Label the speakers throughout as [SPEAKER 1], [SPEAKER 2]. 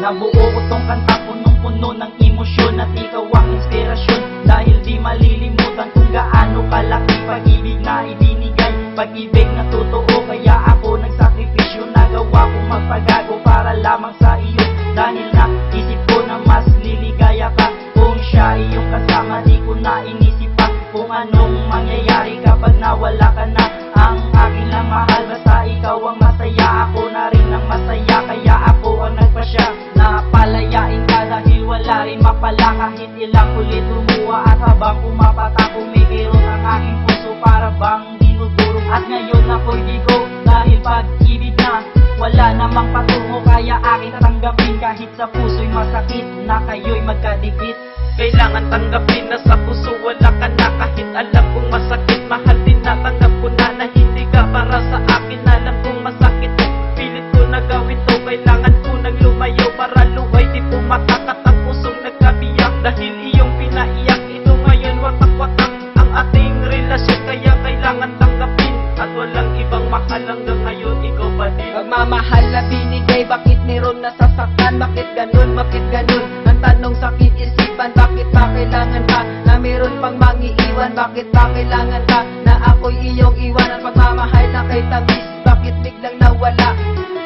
[SPEAKER 1] Nabuo ko tong kanta punong-puno ng emosyon at ikaw ang inspirasyon. Dahil di malilimutan kung gaano kalaki pag-ibig na ibinigay, pag-ibig na totoo. Kaya ako nagsakripisyo, nagawa kong magpagago para lamang sa iyo. Dahil naisip ko na mas liligaya ka kung siya iyong kasama. Di ko na inisip pa kung anong mangyayari kapag nawala ka na. Ang aking lang mahal, basta ikaw ang masaya, ako na rin ang masaya. Kaya ako ang nagpasya na palayain ka dahil wala rin mapala. Kahit ilang ulit lumuha at habang pumapatako, kumikirot ang aking puso para bang dinudurog. At ngayon ako'y ligo dahil pag-ibig na wala namang patungo, kaya aking tatanggapin kahit sa puso'y masakit na kayo'y magkadikit.
[SPEAKER 2] Kailangan tanggapin na sa puso wala ka na, kahit alam kong masakit. Mahal din natanggap ko na hindi ka para sa akin. Alam kong masakit, pilit ko na gawin to. Kailangan ko nang lumayo para luway, di pumatakat ang pusong nagkabiyak. Dahil iyong pinaiyak, ito ngayon watak-watak ang ating relasyon. Kaya kailangan tanggapin at walang ibang mahal hanggang ngayon, ikaw pa din.
[SPEAKER 3] Pagmamahal na binigay, bakit meron nasasaktan? Bakit ganun, bakit ganun? Ang tanong sa akin isipan, bakit pa kailangan ka na meron pang mangiiwan? Bakit pa kailangan ka na ako'y iyong iwan? Ang pagmamahal na kay tamis, bakit biglang nawala?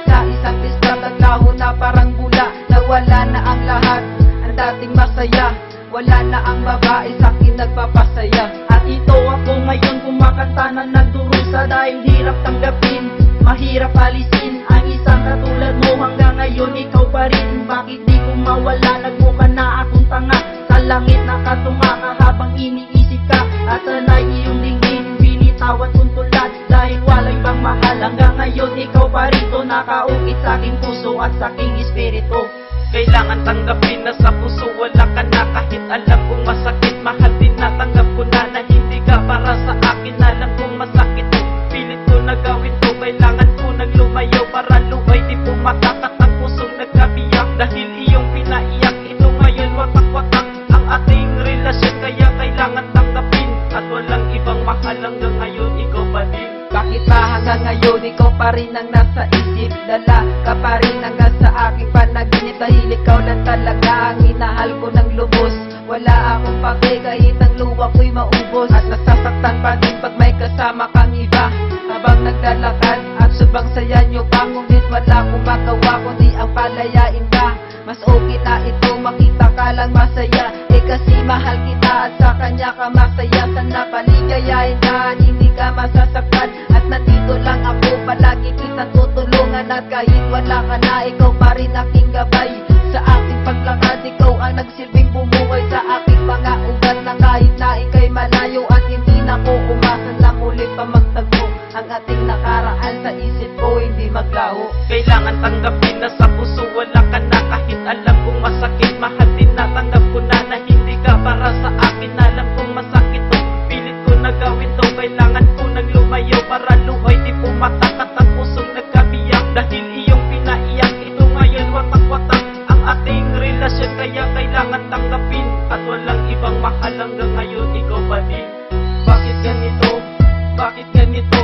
[SPEAKER 3] Sa isang distract at laho na parang bula. Nawala na ang lahat, ang dating masaya. Wala na ang babae sa'kin nagpapasaya.
[SPEAKER 1] At ito ako ngayon kumakanta na nagdurusa, dahil hirap tanggapin, mahirap alisin ang isang katulad mo. Hanggang ngayon ikaw pa rin, bakit di ko mawala? Nagmukha na akong tanga, sa langit nakatunga ka habang iniisip ka. At sana'y iyong dinggin, binitawan kong tulad dahil wala ibang mahal. Hanggang ngayon ikaw pa rito, nakaukit sa aking puso at sa aking espiritu.
[SPEAKER 2] Kailangan tanggapin na sa puso wala ka na, kahit alam kong masakit. Mahal din natanggap ko na hindi ka para sa akin. Alam kong masakit, pilit ko na gawin to. Kailangan ko nang lumayo para luway, di pumatakat ang pusong nagkabiyak. Dahil iyong pinaiyak, ito ngayon watak-watak ang ating relasyon. Kaya kailangan tanggapin at walang ibang mahal hanggang ngayon, ikaw pa din.
[SPEAKER 3] Bakit ba hanggang ngayon ikaw pa rin ang nasa isip? Dala ka pa rin hanggang sa aking panaginip. Dahil ikaw lang talaga ang minahal ko ng lubos. Wala akong pake kahit ang luwa ko'y maubos. At nasasaktan pa din pag may kasama kang iba. Habang naglalakad at subang saya nyo pa, ngunit wala akong magawa kundi ang palayain ka. Mas okay na ito, makita ka lang masaya. Kasi mahal kita at sa kanya ka masaya. Sana paligayahin ka, hindi ka masasaktan. At nandito lang ako, palagi kitang tutulungan. At kahit wala ka na, ikaw pa rin aking gabay. Sa aking paglakad, ikaw ang nagsilbing bumuhay sa aking mga ugat. Na kahit na ika'y malayo at hindi na ko umasa na muli pa magtagpo. Ang ating nakaraan sa isip ko hindi maglaho.
[SPEAKER 2] Kailangan tanggapin na sa puso wala ka na, kahit alam kong masakit. Mahal din natanggap ko na hindi ka para sa akin. Alam kong masakit to, pilit ko na gawin to. Kailangan ko nang lumayo para luhay, di pumatakat ang pusong nagkabiyak. Dahil iyong pinaiyak, ito ngayon watak-watak ang ating relasyon. Kaya kailangan tanggapin at walang ibang mahal hanggang ngayon, ikaw pa din. Bakit ganito? Bakit ganito?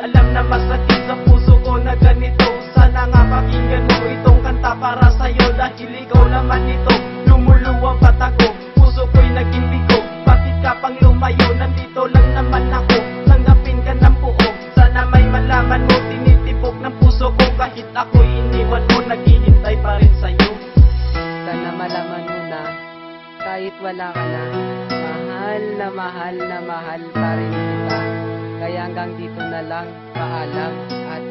[SPEAKER 2] Alam na masakit sa puso ko na ganito. Sana nga pakinggan mo itong kanta para sa'yo. Dahil ikaw naman ito, lumuluwang patago. Puso ko'y naging bigo, bakit ka pang lumayo? Nandito lang naman ako, tanggapin ka ng buo. Sana may malaman mo, tinitibok ng puso ko. Kahit ako'y iniwan mo, naghihintay pa rin sa'yo.
[SPEAKER 3] Sana malaman mo na kahit wala ka na, mahal na mahal na mahal pa rin kita. Kaya hanggang dito na lang, paalam at